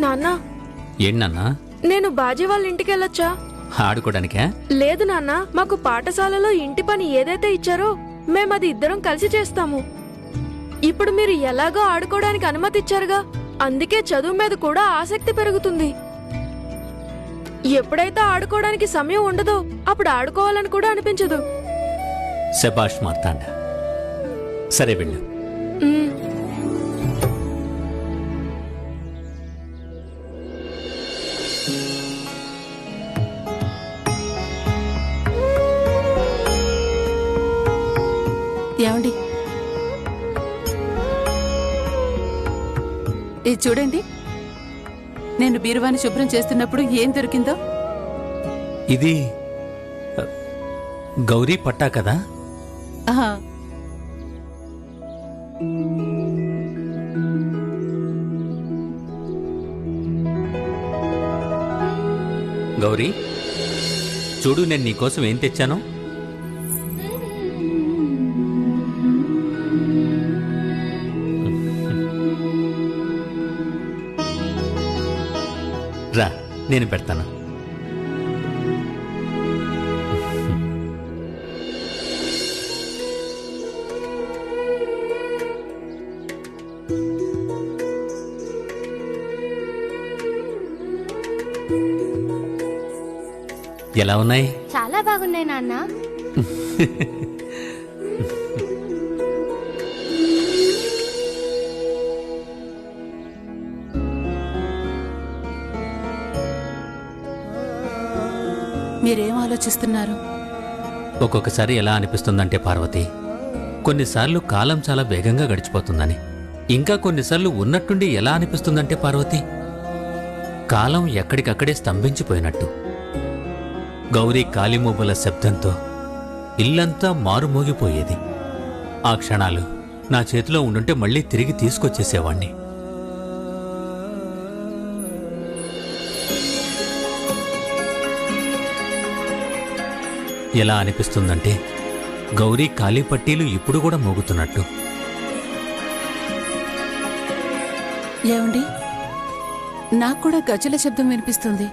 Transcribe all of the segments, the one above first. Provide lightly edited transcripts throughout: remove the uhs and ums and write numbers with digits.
నాన్న, ఏంటన్నా? నేను బాజీ వాళ్ళ ఇంటికి వెళ్ళొచ్చా? ఆడుకోవడానికా? లేదు నాన్న, మాకు పాఠశాలలో ఇంటి పని ఏదైతే ఇచ్చారో మేమది ఇద్దరం కలిసి చేస్తాము. ఇప్పుడు మీరు ఎలాగో ఆడుకోవడానికి అనుమతి ఇచ్చారుగా, అందుకే చదువు మీద కూడా ఆసక్తి పెరుగుతుంది. ఎప్పుడైతే ఆడుకోవడానికి సమయం ఉండదో అప్పుడు ఆడుకోవాలని కూడా అనిపించదు. శబాష్ మార్తాండ. సరే వెళ్ళు. ఏమండి, ఇది చూడండి. నేను బీరువాని శుభ్రం చేస్తున్నప్పుడు ఏం దొరికిందో. ఇది గౌరీ పట్టా కదా? ఆహా, గౌరీ, చూడు నేను నీకోసం ఏం తెచ్చాను. రా, నేను పెడతాను. ఎలా ఉన్నాయి? చాలా బాగున్నాయి నాన్న. మీరేం ఆలోచిస్తున్నారు? ఒక్కొక్కసారి ఎలా అనిపిస్తుందంటే పార్వతి, కొన్నిసార్లు కాలం చాలా వేగంగా గడిచిపోతుందని. ఇంకా కొన్నిసార్లు ఉన్నట్టుండి ఎలా అనిపిస్తుందంటే పార్వతి, కాలం ఎక్కడికక్కడే స్తంభించిపోయినట్టు. గౌరీ కాలిమూబల శబ్దంతో ఇల్లంతా మారుమోగిపోయేది. ఆ క్షణాలు నా చేతిలో ఉండుంటే మళ్ళీ తిరిగి తీసుకొచ్చేసేవాణ్ణి. ఎలా అనిపిస్తుందంటే గౌరీ కాలి పట్టీలు ఇప్పుడు కూడా మోగుతున్నట్టు. ఏమండి, నాకు కూడా గజల శబ్దం వినిపిస్తుంది.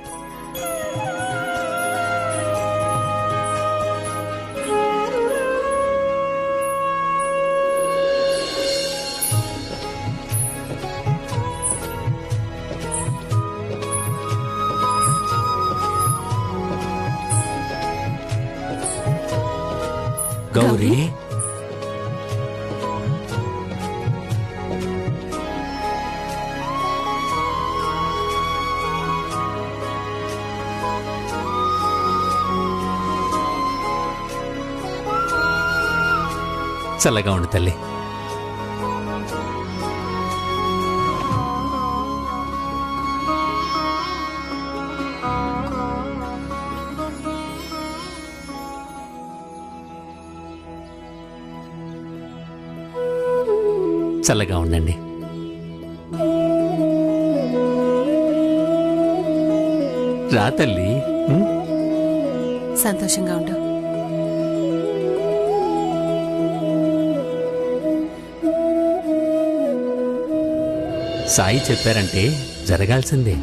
గౌరీ, చల్లగా ఉండు తల్లి. చల్లగా ఉండండి. రా తల్లి. సంతోషంగా ఉండు. సాయి చెప్పారంటే జరగాల్సిందే.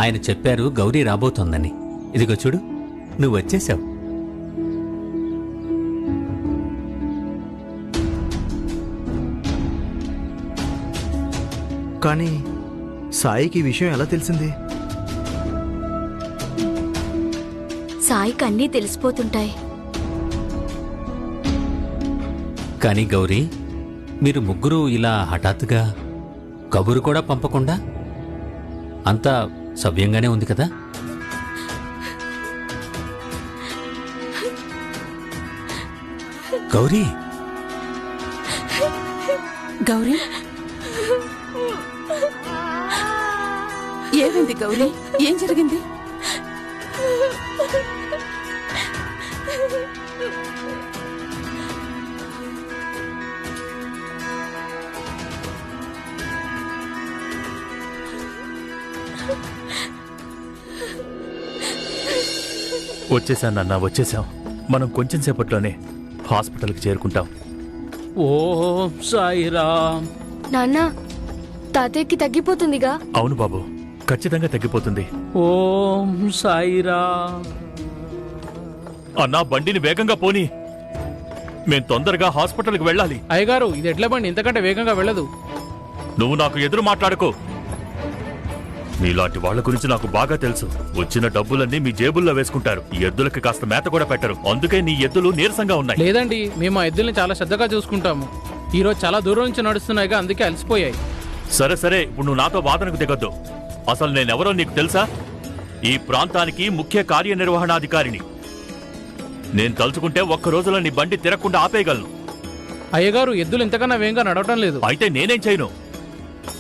ఆయన చెప్పారు గౌరీ రాబోతోందని. ఇదిగో చూడు, నువ్వు వచ్చేశావు. కానీ సాయికి ఈ విషయం ఎలా తెలిసింది? సాయికి అన్నీ తెలిసిపోతుంటాయి. కానీ గౌరీ, మీరు ముగ్గురు ఇలా హఠాత్తుగా కబురు కూడా పంపకుండా అంతా సవ్యంగానే ఉంది కదా? గౌరీ, గౌరీ, ఏమైంది గౌరీ? ఏం జరిగింది? వచ్చేసాం నాన్న, వచ్చేసాం. మనం కొంచెం సేపట్లోనే హాస్పిటల్కి చేరుకుంటాం. ఓం సాయిరామ్. నాన్న, తాతయ్యకి తగ్గిపోతుందిగా. అవును బాబు, ఖచ్చితంగా తగ్గిపోతుంది. ఓం సాయిరా. అన్నా, బండిని వేగంగా పోని. మేం తొందరగా హాస్పిటల్కి వెళ్ళాలి. అయ్యగారు, ఇది ఎడ్ల బండి ఇంతకంటే వేగంగా వెళ్ళదు. నువ్వు నాకు ఎదురు మాట్లాడకు. మీలాంటి వాళ్ళ గురించి నాకు బాగా తెలుసు. వచ్చిన డబ్బులన్నీ మీ జేబుల్లో వేసుకుంటారు. ఈ ఎద్దులకి కాస్త మేత కూడా పెట్టరు. అందుకే నీ ఎద్దులు నీరసంగా ఉన్నాయి. లేదండి, మేము ఆ ఎద్దుల్ని చాలా శ్రద్ధగా చూసుకుంటాము. ఈ రోజు చాలా దూరం నుంచి నడుస్తున్నాయిగా, అందుకే అలసిపోయాయి. సరే సరే, ఇప్పుడు నువ్వు నాతో వాదనకు దిగొద్దు. అసలు నేనెవరో నీకు తెలుసా? ఈ ప్రాంతానికి ముఖ్య కార్యనిర్వహణాధికారిని. నేను తలుచుకుంటే ఒక్క రోజులో నీ బండి తిరగకుండా ఆపేయగలను. అయ్యగారు, ఎద్దులు ఇంతకన్నా వేగంగా నడవటం లేదు. అయితే నేనేం చేయను?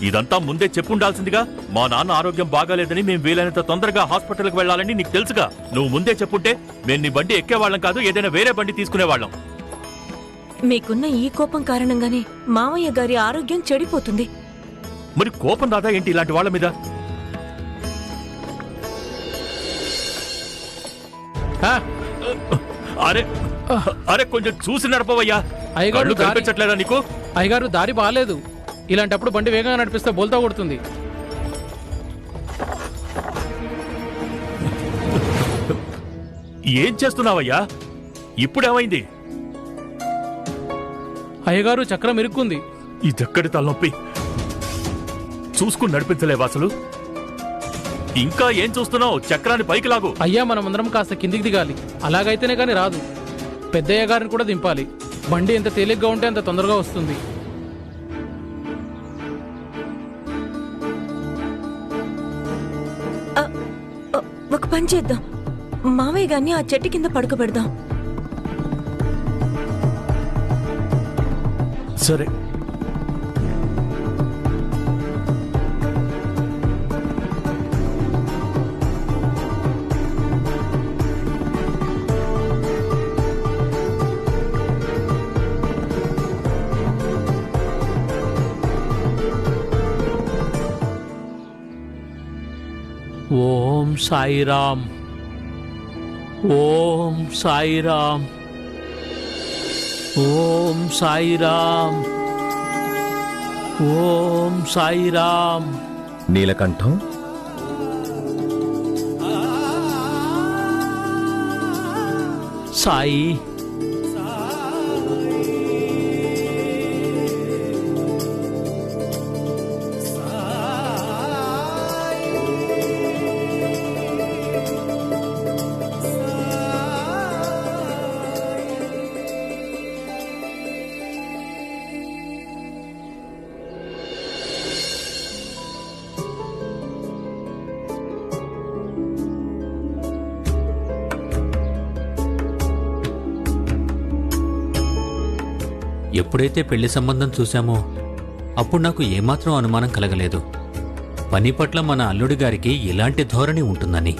ఇదంతా ముందే చెప్పుండాల్సిందిగా. మా నాన్న ఆరోగ్యం బాగాలేదని మేము వీలైనంత తొందరగా హాస్పిటల్కి వెళ్ళాలని నీకు తెలుసుగా. నువ్వు ముందే చెప్పుంటే మేము నీ బండి ఎక్కేవాళ్ళం కాదు, ఏదైనా వేరే బండి తీసుకునేవాళ్ళం. మీకున్న ఈ కోపం కారణంగానే మామయ్య గారి ఆరోగ్యం చెడిపోతుంది. మరి కోపం రాదా ఏంటి ఇలాంటి వాళ్ళ మీద? ఆ, అరే అరే, కొంచెం చూసి నడపవయ్యా. అయ్యగారు, కళ్ళు కనిపించట్లేదా నీకు? అయ్యగారు, దారి బాగాలేదు. ఇలాంటప్పుడు బండి వేగంగా నడిపిస్తే బోల్తా కొడుతుంది. ఏం చేస్తున్నావయ్యా? ఇప్పుడేమైంది? అయ్యగారు, చక్రం ఇరుక్కుంది. ఇదెక్కడి తలనొప్పి? చూసుకుని నడిపించలేవా అసలు? ఇంకా ఏం చూస్తున్నావు? చక్రాన్ని పైకి లాగు. అయ్యా, మనమందరం కాస్త కిందికి దిగాలి. అలాగైతేనే కానీ రాదు. పెద్దయ్య గారిని కూడా దింపాలి. బండి ఎంత తేలిగ్గా ఉంటే అంత తొందరగా వస్తుంది. ఒక పని చేద్దాం, మామయ్య గారిని ఆ చెట్టు కింద పడుకోబెడదాం. సరే. ఓం సాయిరామ్. ఓం సాయిరామ్. ఓం సాయిరామ్. ఓం సాయిరామ్. నీలకంఠం, సాయి. ఎప్పుడైతే పెళ్లి సంబంధం చూశామో అప్పుడు నాకు ఏమాత్రం అనుమానం కలగలేదు పని పట్ల మన అల్లుడి గారికి ఇలాంటి ధోరణి ఉంటుందని.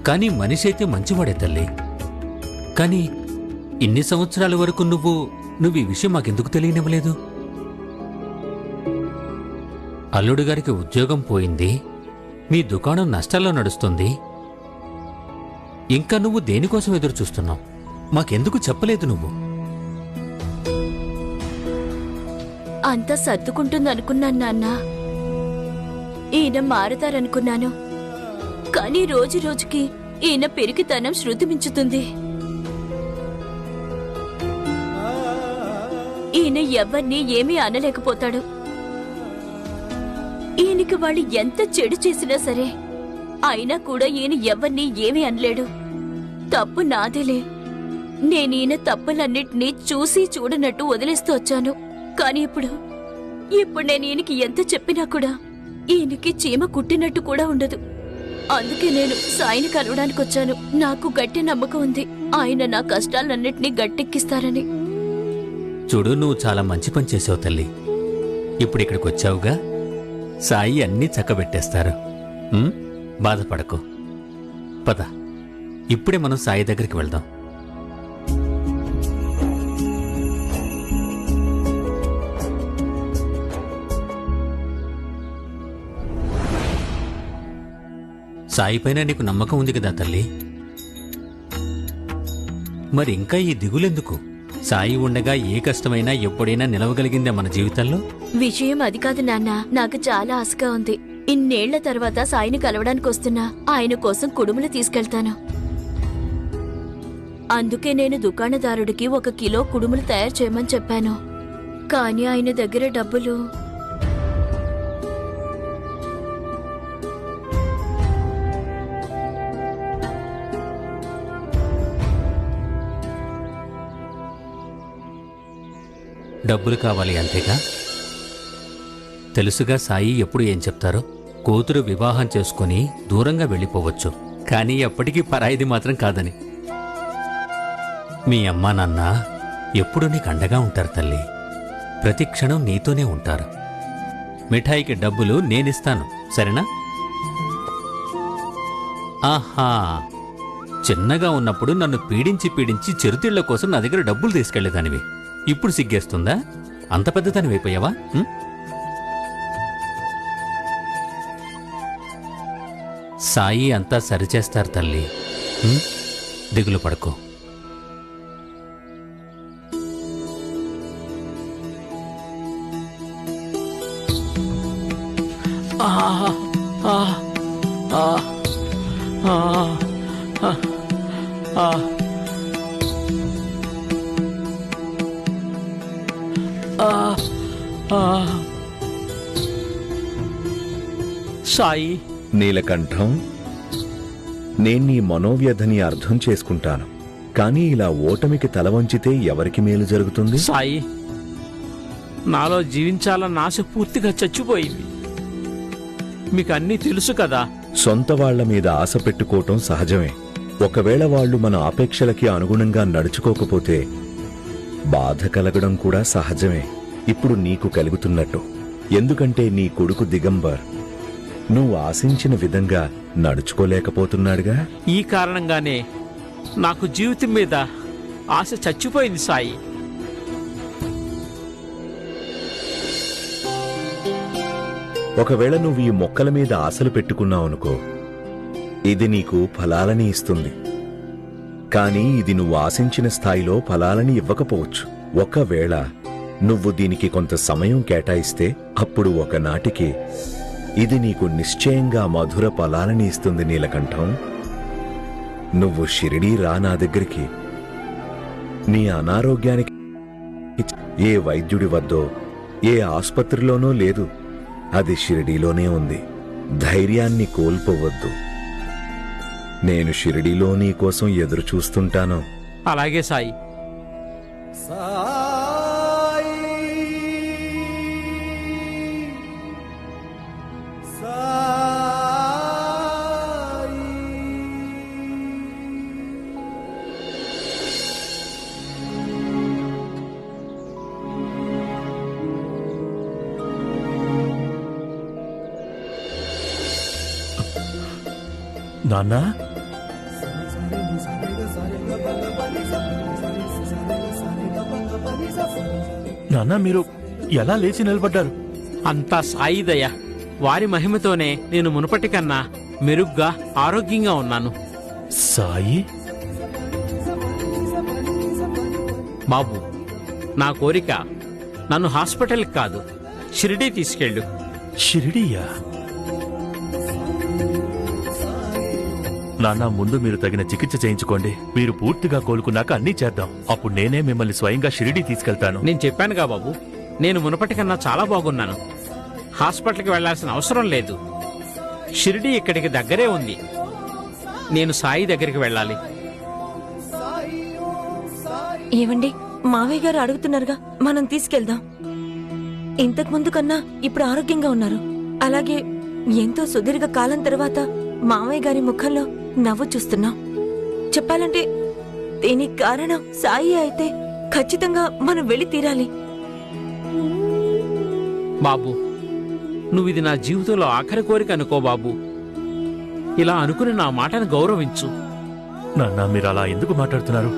కానీ మనిషి అయితే మంచివాడే తల్లి. కానీ ఇన్ని సంవత్సరాల వరకు నువ్వు ఈ విషయం మాకెందుకు తెలియనివ్వలేదు? అల్లుడి గారికి ఉద్యోగం పోయింది, మీ దుకాణం నష్టాల్లో నడుస్తుంది. ఇంకా నువ్వు దేనికోసం ఎదురు చూస్తున్నావు? మాకెందుకు చెప్పలేదు నువ్వు? అంతా సర్దుకుంటుందనుకున్నాను నాన్న. ఈయన మారతారనుకున్నాను. కానీ రోజు రోజుకి ఈయన పెరిగితనం శృతి మించుతుంది. ఈయన ఎవరిని ఏమీ అనలేకపోతాడు. ఈయనకి వాళ్ళు ఎంత చెడు చేసినా సరే అయినా కూడా ఈయన ఎవరిని ఏమీ అనలేడు. తప్పు నాదేలే. నేనీయన తప్పులన్నిటినీ చూసి చూడనట్టు వదిలేస్తూ వచ్చాను. కానీ ఇప్పుడు నేను ఈయనకి ఎంత చెప్పినా కూడా ఈయనకి చీమ కుట్టినట్టు కూడా ఉండదు. అందుకే నేను సాయిని కలవడానికి వచ్చాను. నాకు గట్టి నమ్మకం ఉంది, ఆయన నా కష్టాలన్నిటినీ గట్టెక్కిస్తారని. చూడు, నువ్వు చాలా మంచి పని చేసావు తల్లి. ఇప్పుడు ఇక్కడికి వచ్చావుగా, సాయి అన్నీ చక్కబెట్టేస్తారు. బాధపడకు. పద, ఇప్పుడే మనం సాయి దగ్గరికి వెళ్దాం. సాయి పైన నీకు నమ్మకం ఉంది కదా తల్లి? మరి ఇంకా ఈ దిగులెందుకు? సాయి ఉండగా ఏ కష్టమైనా ఎప్పుడైనా నిలవగలిగిందే మన జీవితంలో? విషయం అది కాదు నాన్న, నాకు చాలా ఆశగా ఉంది. ఇన్నేళ్ల తర్వాత సాయిని కలవడానికి వస్తున్నా. ఆయన కోసం కుడుములు తీసుకెళ్తాను. అందుకే నేను దుకాణదారుడికి 1 కిలో కుడుములు తయారు చేయమని చెప్పాను. కానీ ఆయన దగ్గర డబ్బులు డబ్బులు కావాలి అంతేగా? తెలుసుగా సాయి ఎప్పుడు ఏం చెప్తారో. కూతురు వివాహం చేసుకుని దూరంగా వెళ్ళిపోవచ్చు, కానీ ఎప్పటికీ పరాయిది మాత్రం కాదని. మీ అమ్మా నాన్న ఎప్పుడు నీకు అండగా ఉంటారు తల్లి. ప్రతి క్షణం నీతోనే ఉంటారు. మిఠాయికి డబ్బులు నేనిస్తాను, సరేనా? ఆహా, చిన్నగా ఉన్నప్పుడు నన్ను పీడించి పీడించి చిరుతిళ్ల కోసం నా దగ్గర డబ్బులు తీసుకెళ్లేదానివి. ఇప్పుడు సిగ్గేస్తుందా? అంత పెద్దదానివైపోయావా? సాయి అంతా సరిచేస్తారు తల్లి, దిగులు పడకో. సాయి, నీలకంఠం, నేను నీ మనోవ్యధని అర్థం చేసుకుంటాను. కానీ ఇలా ఓటమికి తల వంచితే ఎవరికి మేలు జరుగుతుంది? సాయి, నాలో జీవించాలన్న ఆశ పూర్తిగా చచ్చిపోయింది. మీకు అన్నీ తెలుసు కదా. సొంత వాళ్ల మీద ఆశ పెట్టుకోవటం సహజమే. ఒకవేళ వాళ్ళు మన ఆపేక్షలకి అనుగుణంగా నడుచుకోకపోతే బాధ కలగడం కూడా సహజమే. ఇప్పుడు నీకు కలుగుతున్నట్టు. ఎందుకంటే నీ కొడుకు దిగంబర్ నువ్వు ఆశించిన విధంగా నడుచుకోలేకపోతున్నాడుగా. ఈ కారణంగానే నాకు జీవితం మీద ఆశ చచ్చిపోయింది సాయి. ఒకవేళ నువ్వు ఈ మొక్కల మీద ఆశలు పెట్టుకున్నావనుకో, ఇది నీకు ఫలాలని ఇస్తుంది. కానీ ఇది నువ్వు ఆశించిన స్థాయిలో ఫలాలని ఇవ్వకపోవచ్చు. ఒకవేళ నువ్వు దీనికి కొంత సమయం కేటాయిస్తే అప్పుడు ఒకనాటికి ఇది నీకు నిశ్చయంగా మధుర ఫలాలని ఇస్తుంది. నీలకంఠం, నువ్వు షిరిడీ రా నా దగ్గరికి. నీ అనారోగ్యానికి ఏ వైద్యుడి వద్దో ఏ ఆసుపత్రిలోనో లేదు, అది షిరిడీలోనే ఉంది. ధైర్యాన్ని కోల్పోవద్దు. నేను షిరిడీలో నీ కోసం ఎదురు చూస్తుంటాను. అలాగే సాయి. నాన్నా, నాన్నా, మీరు ఎలా లేచి నిలబడ్డారు? అంతా సాయి దయ. వారి మహిమతోనే నేను మునుపటి కన్నా మెరుగ్గా ఆరోగ్యంగా ఉన్నాను. సాయి బాబు, నా కోరిక నన్ను హాస్పిటల్కి కాదు, షిరిడీ తీసుకెళ్ళు. షిరిడీయా? నాన్న, ముందు మీరు తగిన చికిత్స చేయించుకోండి. మీరు పూర్తిగా కోలుకున్నాక అన్నీ చేద్దాం. అప్పుడు నేనే మిమ్మల్ని స్వయంగా షిరిడీ తీసుకెళ్తాను. నేను చెప్పానుగా బాబు, నేను మునుపటి కన్నా చాలా బాగున్నాను. హాస్పిటల్కి వెళ్లాల్సిన అవసరం లేదు. షిరిడీ ఇక్కడికి దగ్గరే ఉంది. నేను సాయి దగ్గరికి వెళ్ళాలి. ఏవండి, మావయ్య గారు అడుగుతున్నారుగా, మనం తీసుకెళ్దాం. ఇంతకు ముందు కన్నా ఇప్పుడు ఆరోగ్యంగా ఉన్నారు. అలాగే ఎంతో సుదీర్ఘ కాలం తర్వాత మావయ్య గారి ముఖంలో నవ్వు చూస్తున్నాం. చెప్పాలంటే దీనికి కారణం సాయి అయితే ఖచ్చితంగా మనం వెళ్ళి తీరాలి. బాబు, నువ్విది నా జీవితంలో ఆఖరి కోరిక అనుకో బాబు. ఇలా అనుకుని నా మాటను గౌరవించు. నాన్న, మీరు అలా ఎందుకు మాట్లాడుతున్నారు?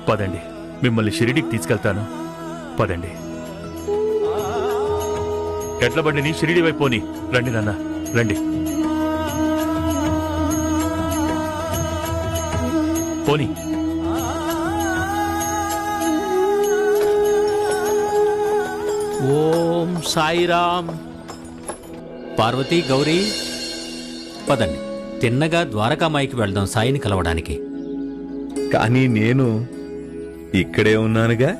పదండి, మిమ్మల్ని షిరిడీకి తీసుకెళ్తాను. పదండి. ఎడ్ల బండిని షిరిడీ వైపు పోని. రండి నాన్న, రండి. పోని. ఓం సాయిరామ్. పార్వతీ, గౌరీ, పదండి. తిన్నగా ద్వారకామాయికి వెళ్దాం సాయిని కలవడానికి. కానీ నేను ఇక్కడే ఉన్నానుగా.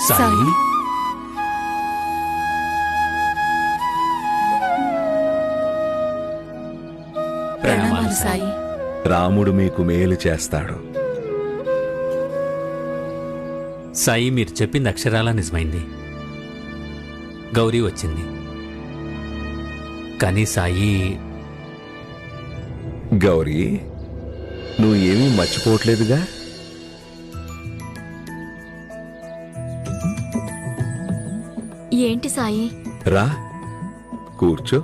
సాయి, ప్రణామాలు సాయి. రాముడు మీకు మేలు చేస్తాడు. సాయి, మీరు చెప్పింది అక్షరాలా నిజమైంది. గౌరీ వచ్చింది. కానీ సాయి, గౌరీ, నువ్వు ఏమీ మర్చిపోవట్లేదుగా? ఏంటి సాయి? రా, కూర్చో.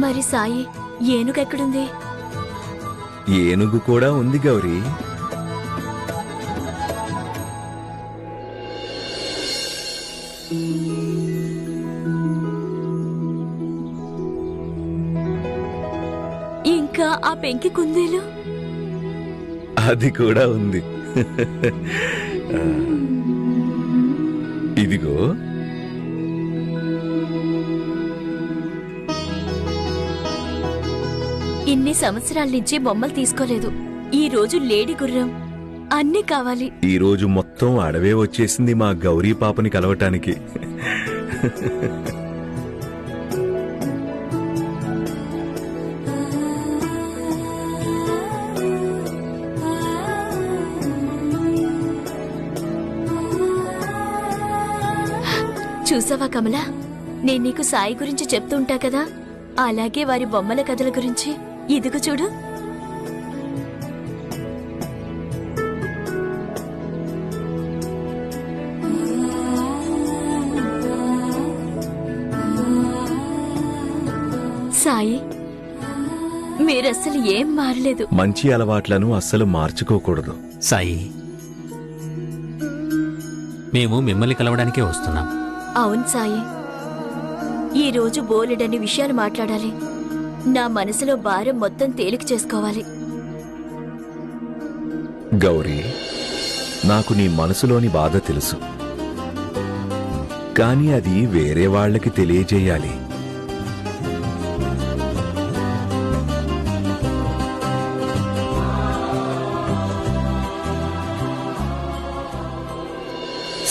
మరి సాయి, ఏనుగెక్కడుంది? ఏనుగు కూడా ఉంది గౌరీ. ఇంకా ఆ పెంకి కుందేలు? అది కూడా ఉంది. ఇదిగో. ఇన్ని సంవత్సరాల నుంచి బొమ్మలు తీసుకోలేదు. ఈ రోజు లేడీ గుర్రం అన్నీ కావాలి. ఈ రోజు మొత్తం అడవే వచ్చేసింది మా గౌరీ పాపని కలవటానికి. చూసావా కమలా, నేను నీకు సాయి గురించి చెప్తుంటా కదా, అలాగే వారి బొమ్మల కథల గురించి. ఇదిగో చూడు. సాయి, మీరస్సలు ఏం మారలేదు. మంచి అలవాట్లను అస్సలు మార్చుకోకూడదు. సాయి, మేము మిమ్మల్ని కలవడానికే వస్తున్నాం. అవును సాయి, ఈ రోజు బోలెడన్ని విషయాలు మాట్లాడాలి. నా మనసులో భారం మొత్తం తేలిక చేసుకోవాలి. గౌరీ, నాకు నీ మనసులోని బాధ తెలుసు. కానీ అది వేరే వాళ్ళకి తెలియజేయాలి.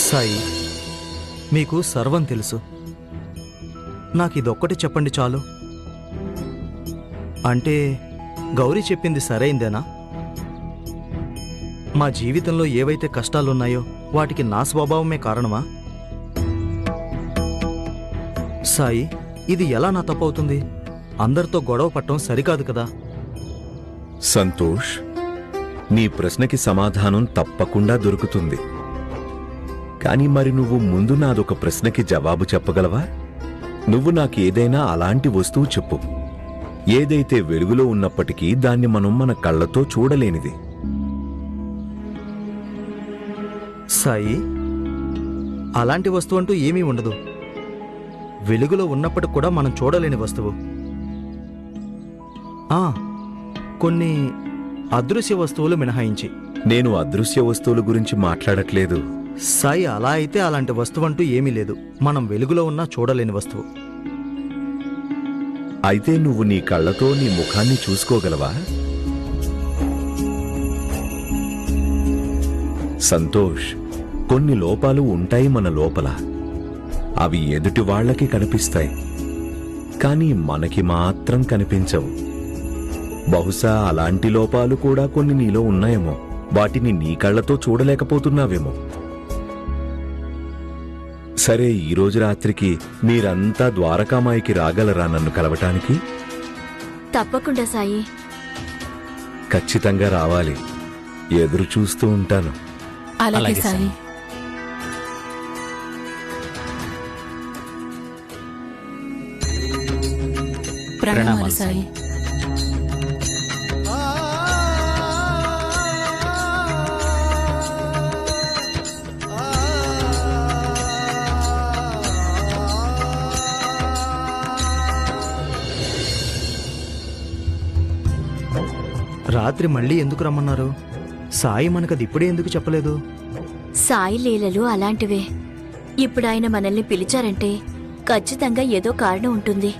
సాయి, మీకు సర్వం తెలుసు. నాకిదొక్కటి చెప్పండి చాలు. అంటే గౌరీ చెప్పింది సరైందేనా? మా జీవితంలో ఏవైతే కష్టాలున్నాయో వాటికి నా స్వభావమే కారణమా? సాయి, ఇది ఎలా నా తప్పవుతుంది? అందరితో గొడవ పట్టడం సరికాదు కదా. సంతోష్, నీ ప్రశ్నకి సమాధానం తప్పకుండా దొరుకుతుంది. కానీ మరి నువ్వు ముందు నాదొక ప్రశ్నకి జవాబు చెప్పగలవా? నువ్వు నాకు ఏదైనా అలాంటి వస్తువు చెప్పు, ఏదైతే వెలుగులో ఉన్నప్పటికీ దాన్ని మనం మన కళ్ళతో చూడలేనిది. సాయి, అలాంటి వస్తువు అంటూ ఏమీ ఉండదు. వెలుగులో ఉన్నప్పటికి కూడా మనం చూడలేని వస్తువు. కొన్ని అదృశ్య వస్తువులు మినహాయించి. నేను అదృశ్య వస్తువుల గురించి మాట్లాడట్లేదు. సాయి, అలా అయితే అలాంటి వస్తువు అంటూ ఏమీ లేదు. మనం వెలుగులో ఉన్నా చూడలేని వస్తువు. అయితే నువ్వు నీ కళ్ళతో నీ ముఖాన్ని చూసుకోగలవా? సంతోష్, కొన్ని లోపాలు ఉంటాయి మన లోపల. అవి ఎదుటి వాళ్ళకి కనిపిస్తాయి, కానీ మనకి మాత్రం కనిపించవు. బహుశా అలాంటి లోపాలు కూడా కొన్ని నీలో ఉన్నాయేమో. వాటిని నీ కళ్ళతో చూడలేకపోతున్నావేమో. సరే, ఈరోజు రాత్రికి మీరంతా ద్వారకామాయికి రాగలరా నన్ను కలవటానికి? తప్పకుండా సాయి. ఖచ్చితంగా రావాలి. ఎదురు చూస్తూ ఉంటాను. అలాగే అలాగే సాయి. ప్రణామాలు ప్రణామాలు సాయి. రాత్రి మళ్ళీ ఎందుకు రమ్మన్నారు? సాయి మనకది ఇప్పుడే ఎందుకు చెప్పలేదు? సాయి లీలలు అలాంటివే. ఇప్పుడు ఆయన మనల్ని పిలిచారంటే ఖచ్చితంగా ఏదో కారణం ఉంటుంది.